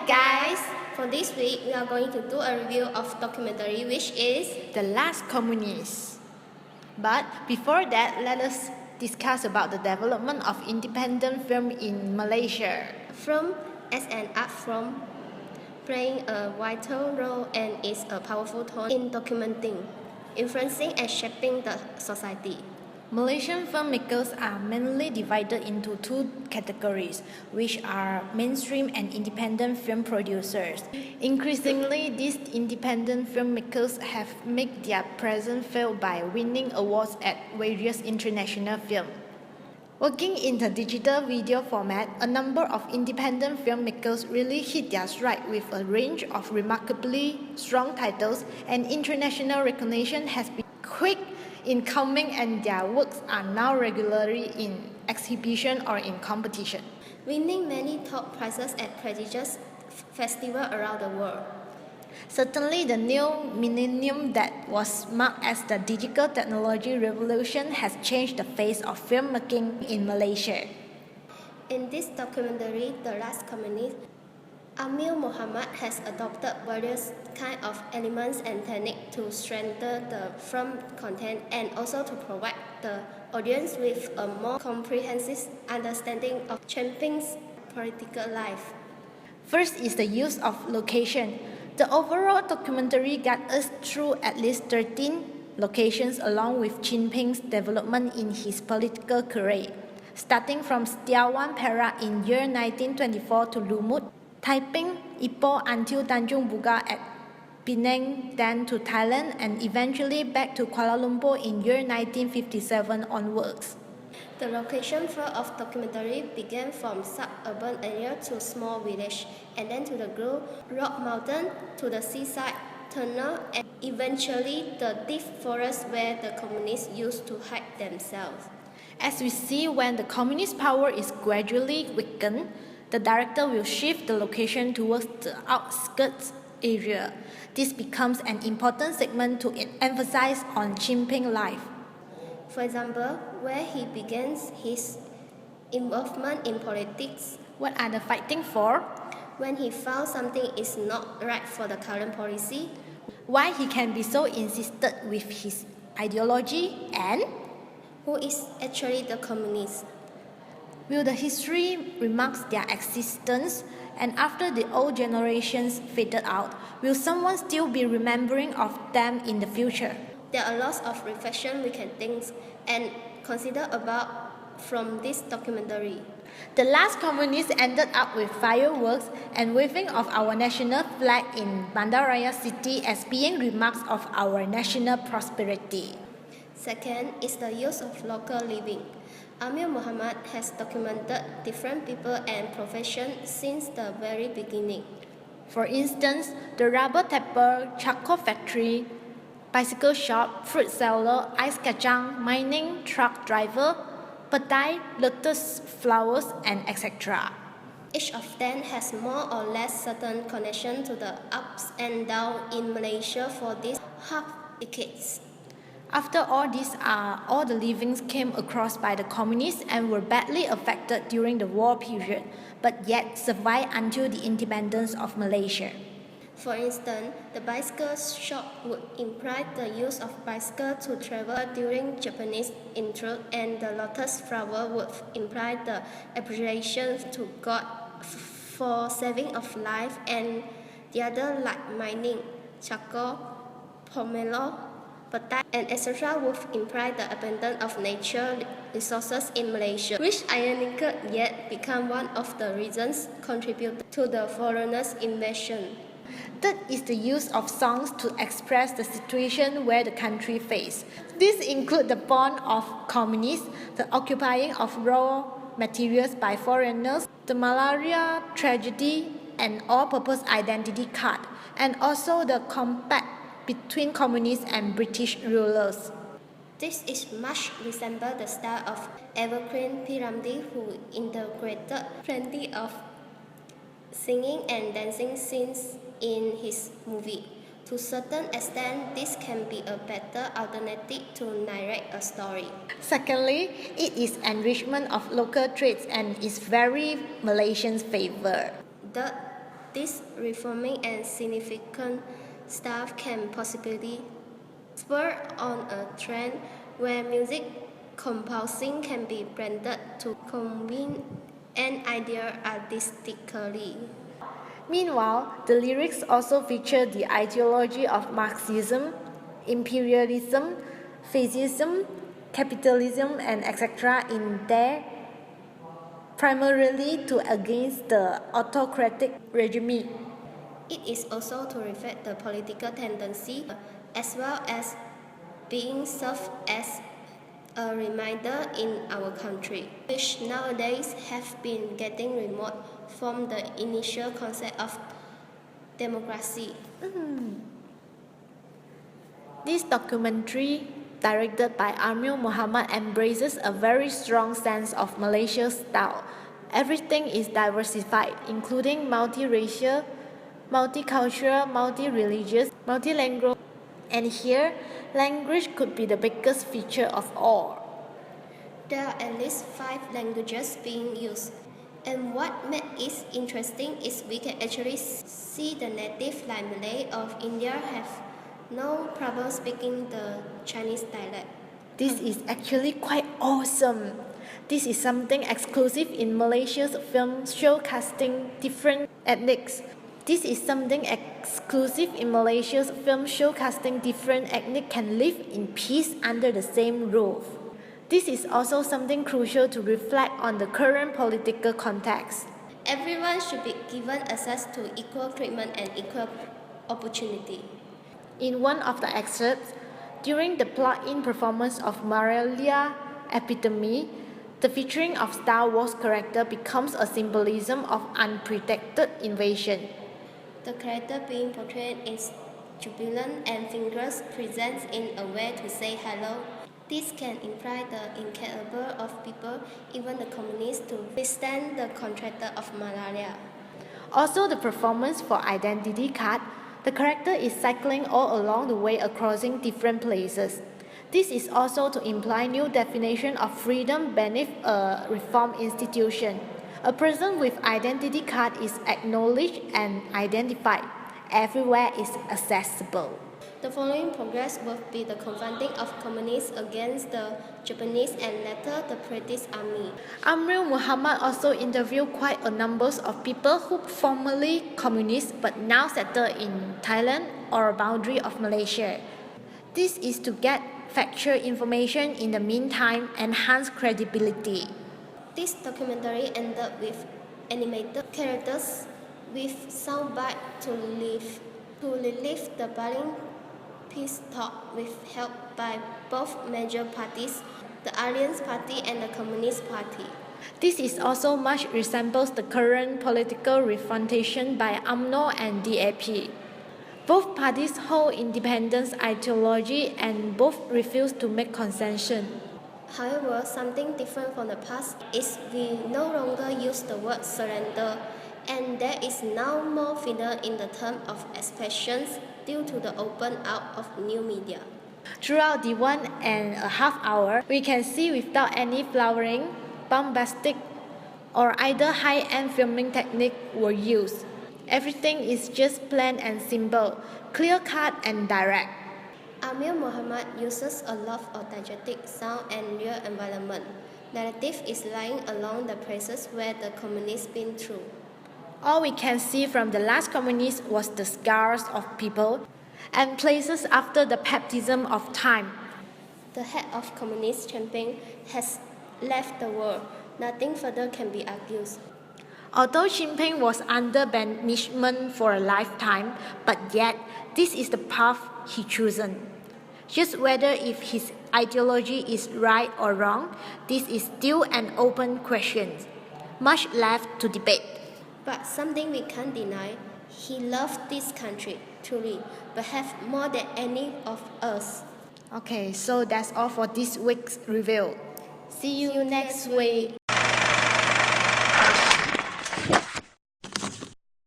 guys! For this week, we are going to do a review of documentary which is The Last Communist. But before that, let us discuss about the development of independent film in Malaysia. Film as an art form playing a vital role and is a powerful tool in documenting, influencing and shaping the society. Malaysian filmmakers are mainly divided into two categories, which are mainstream and independent film producers. Increasingly, these independent filmmakers have made their presence felt by winning awards at various international film. Working in the digital video format, a number of independent filmmakers really hit their stride with a range of remarkably strong titles, and international recognition has been quick in coming, and their works are now regularly in exhibition or in competition, winning many top prizes at prestigious festivals around the world. Certainly, the new millennium that was marked as the digital technology revolution has changed the face of filmmaking in Malaysia. In this documentary, The Last Communist, Amir Muhammad has adopted various kinds of elements and techniques to strengthen the film content and also to provide the audience with a more comprehensive understanding of Chemping's political life. First is the use of location. The overall documentary got us through at least 13 locations along with Jinping's development in his political career, starting from Setiawan Perak in year 1924 to Lumut, Taiping, Ipoh until Tanjung Buga at Penang, then to Thailand, and eventually back to Kuala Lumpur in year 1957 onwards. The location for of documentary began from suburban area to small village, and then to the Grove, Rock Mountain, to the seaside, tunnel, and eventually the deep forest where the communists used to hide themselves. As we see, when the communist power is gradually weakened, the director will shift the location towards the outskirts area. This becomes an important segment to emphasize on Jinping's life. For example, where he begins his involvement in politics. What are they fighting for? When he found something is not right for the current policy. Why he can be so insistent with his ideology, and who is actually the communist. Will the history remarks their existence, and after the old generations faded out, will someone still be remembering of them in the future? There are lots of reflection we can think and consider about from this documentary. The Last Communist ended up with fireworks and waving of our national flag in Bandaraya City as being remarks of our national prosperity. Second is the use of local living. Amir Muhammad has documented different people and professions since the very beginning. For instance, the rubber tapper, charcoal factory, bicycle shop, fruit seller, ice kacang, mining, truck driver, petai, lotus flowers, and etc. Each of them has more or less certain connection to the ups and downs in Malaysia for these half decades. After all, these are all the livings came across by the communists and were badly affected during the war period, but yet survived until the independence of Malaysia. For instance, the bicycle shop would imply the use of bicycle to travel during Japanese intrude, and the lotus flower would imply the appreciation to God for saving of life, and the other like mining, charcoal, pomelo, petai, and etc. would imply the abundance of natural resources in Malaysia, which ironically yet become one of the reasons contributed to the foreigners' invasion. Third is the use of songs to express the situation where the country faces. These include the born of communists, the occupying of raw materials by foreigners, the malaria tragedy, and all-purpose identity card, and also the compact between communists and British rulers. This is much resemble the style of Evergreen P. Ramlee, who integrated plenty of singing and dancing scenes in his movie. To a certain extent, this can be a better alternative to narrate a story. Secondly, it is enrichment of local traits and is very Malaysian's favor. The this reforming and significant stuff can possibly spur on a trend where music composing can be blended to convey an idea artistically. Meanwhile, the lyrics also feature the ideology of Marxism, imperialism, fascism, capitalism, and etc. in there, primarily to against the autocratic regime. It is also to reflect the political tendency as well as being served as a reminder in our country, which nowadays have been getting remote from the initial concept of democracy. This documentary, directed by Amil Muhammad, embraces a very strong sense of Malaysia's style. Everything is diversified, including multiracial, multicultural, multi-religious, multilingual, and here, language could be the biggest feature of all. There are at least 5 languages being used. And what makes it interesting is we can actually see the native like Malay of India have no problem speaking the Chinese dialect. This is actually quite awesome. This is something exclusive in Malaysia's film showcasing different ethnics. This is something exclusive in Malaysia's film showcasing different ethnic can live in peace under the same roof. This is also something crucial to reflect on the current political context. Everyone should be given access to equal treatment and equal opportunity. In one of the excerpts, during the plot-in performance of Marialia Epitome, the featuring of Star Wars character becomes a symbolism of unprotected invasion. The character being portrayed is jubilant and fingers presents in a way to say hello. This can imply the incapable of people, even the communists, to withstand the contractor of malaria. Also, the performance for Identity Card, the character is cycling all along the way across different places. This is also to imply new definition of freedom beneath a reform institution. A person with identity card is acknowledged and identified. Everywhere is accessible. The following progress will be the confronting of communists against the Japanese and later the British army. Amril Muhammad also interviewed quite a number of people who formerly communist but now settled in Thailand or boundary of Malaysia. This is to get factual information in the meantime, enhance credibility. This documentary ended with animated characters with soundbite to relieve the budding peace talk with help by both major parties, the Alliance Party and the Communist Party. This is also much resembles the current political confrontation by UMNO and DAP. Both parties hold independence ideology and both refuse to make concession. However, something different from the past is we no longer use the word surrender, and there is now more freedom in the term of expressions due to the open out of new media. Throughout the 1.5 hours, we can see without any flowering, bombastic, or either high-end filming technique were used. Everything is just plain and simple, clear-cut and direct. Amil Muhammad uses a lot of diegetic sound and real environment. Narrative is lying along the places where the communists been through. All we can see from the last communist was the scars of people and places after the baptism of time. The head of communist champion has left the world. Nothing further can be argued. Although Jinping was under banishment for a lifetime, but yet this is the path he chosen. Just whether if his ideology is right or wrong, this is still an open question. Much left to debate. But something we can't deny, he loved this country, truly, perhaps more than any of us. Okay, so that's all for this week's review. See you next week.